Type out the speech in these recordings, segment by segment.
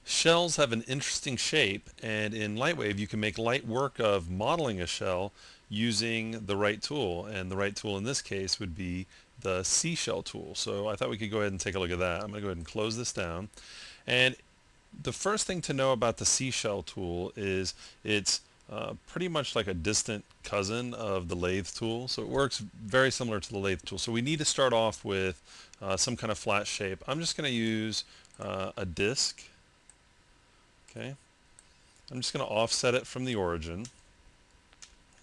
Shells have an interesting shape, and in Lightwave you can make light work of modeling a shell using the right tool, and the right tool in this case would be the seashell tool. So I thought we could go ahead and take a look at that. I'm going to go ahead and close this down. And the first thing to know about the seashell tool is it's pretty much like a distant cousin of the lathe tool. So it works very similar to the lathe tool. So we need to start off with some kind of flat shape. I'm just going to use a disc. Okay, I'm just going to offset it from the origin.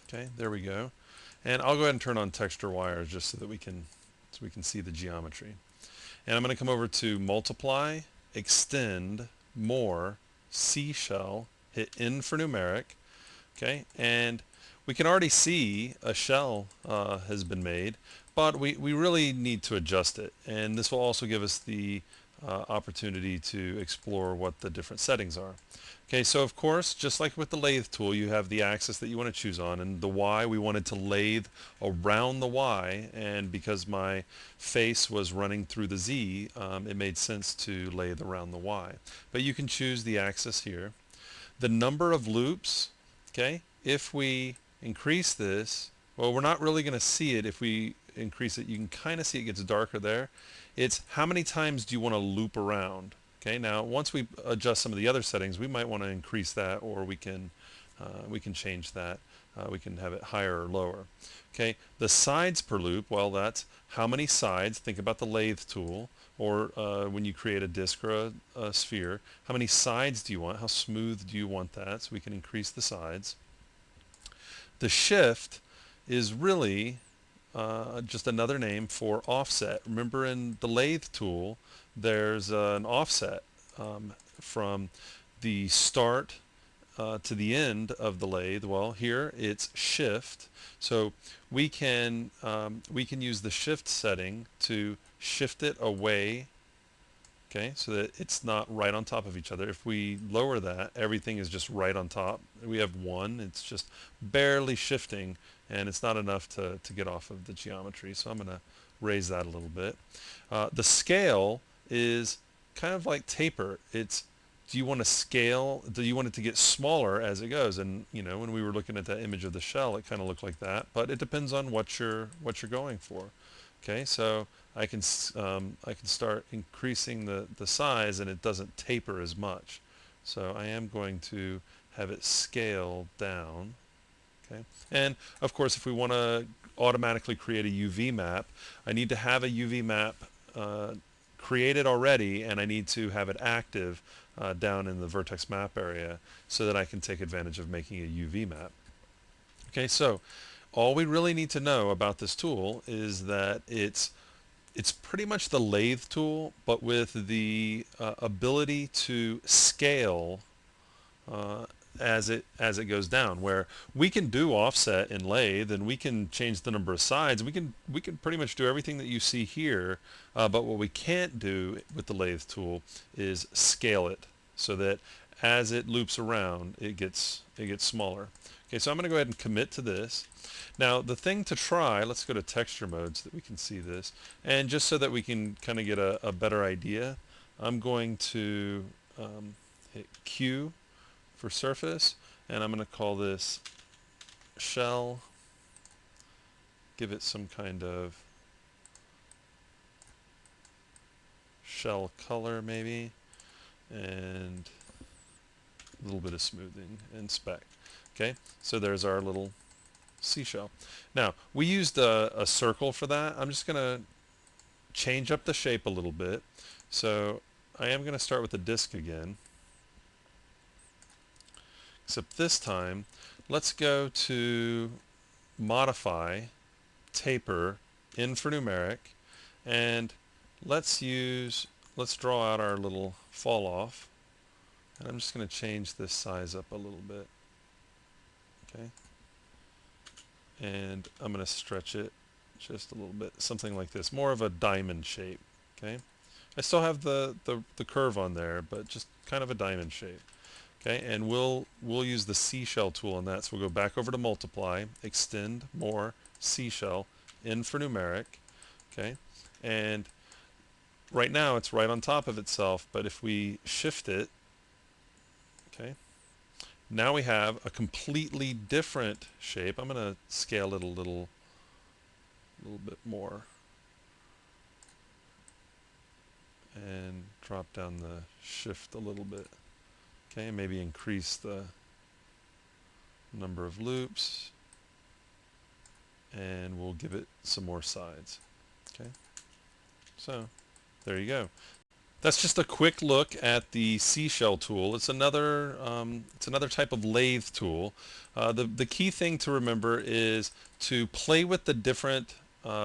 Okay, there we go. And I'll go ahead and turn on texture wires just so we can see the geometry. And I'm going to come over to multiply, extend, more, seashell, hit N for numeric. Okay, and we can already see a shell has been made, but we really need to adjust it. And this will also give us the opportunity to explore what the different settings are. Okay, so of course, just like with the lathe tool, you have the axis that you want to choose on, and the Y, we wanted to lathe around the Y, and because my face was running through the Z, it made sense to lathe around the Y. But you can choose the axis here. The number of loops, okay, if we increase this, well, we're not really going to see it if we increase it. You can kind of see it gets darker there. It's how many times do you want to loop around? Okay, now once we adjust some of the other settings, we might want to increase that, or we can change that. We can have it higher or lower. Okay, the sides per loop, well, that's how many sides. Think about the lathe tool, or when you create a disc or a sphere, how many sides do you want? How smooth do you want that? So we can increase the sides. The shift is really just another name for offset. Remember in the lathe tool, there's an offset from the start to the end of the lathe. Well, here it's shift. So we can use the shift setting to shift it away. Okay, so that it's not right on top of each other. If we lower that, everything is just right on top. We have one, it's just barely shifting, and it's not enough to get off of the geometry. So I'm going to raise that a little bit. The scale is kind of like taper. It's, do you want to scale? Do you want it to get smaller as it goes? And you know, when we were looking at that image of the shell, it kind of looked like that. But it depends on what you're going for. Okay, so I can start increasing the size, and it doesn't taper as much. So I am going to have it scale down. Okay, and of course, if we want to automatically create a UV map, I need to have a UV map created already, and I need to have it active down in the vertex map area so that I can take advantage of making a UV map. Okay, so all we really need to know about this tool is that it's pretty much the lathe tool, but with the ability to scale uh, as it goes down. Where we can do offset in lathe, and we can change the number of sides. We can pretty much do everything that you see here. But what we can't do with the lathe tool is scale it so that as it loops around, it gets smaller. Okay, so I'm going to go ahead and commit to this. Now, the thing to try, let's go to texture mode so that we can see this. And just so that we can kind of get a better idea, I'm going to hit Q for surface, and I'm going to call this shell, give it some kind of shell color maybe, and a little bit of smoothing and spec. Okay, so there's our little seashell. Now, we used a circle for that. I'm just going to change up the shape a little bit. So I am going to start with the disk again. Except this time, let's go to modify, taper, in for numeric, and let's draw out our little fall off. And I'm just going to change this size up a little bit. Okay. And I'm going to stretch it just a little bit, something like this, more of a diamond shape. Okay. I still have the curve on there, but just kind of a diamond shape. Okay, and we'll use the seashell tool on that. So we'll go back over to multiply, extend, more, seashell, in for numeric. Okay, and right now it's right on top of itself, but if we shift it, Okay. Now we have a completely different shape. I'm going to scale it little bit more and drop down the shift a little bit. Okay, maybe increase the number of loops, and we'll give it some more sides. Okay, so there you go. That's just a quick look at the seashell tool. It's another type of lathe tool. The key thing to remember is to play with the different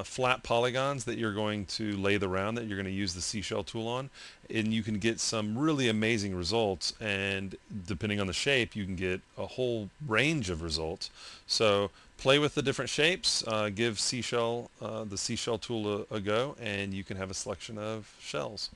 flat polygons that you're going to lathe around, that you're going to use the seashell tool on, and you can get some really amazing results. And depending on the shape, you can get a whole range of results. So play with the different shapes. Give the seashell tool a go, and you can have a selection of shells.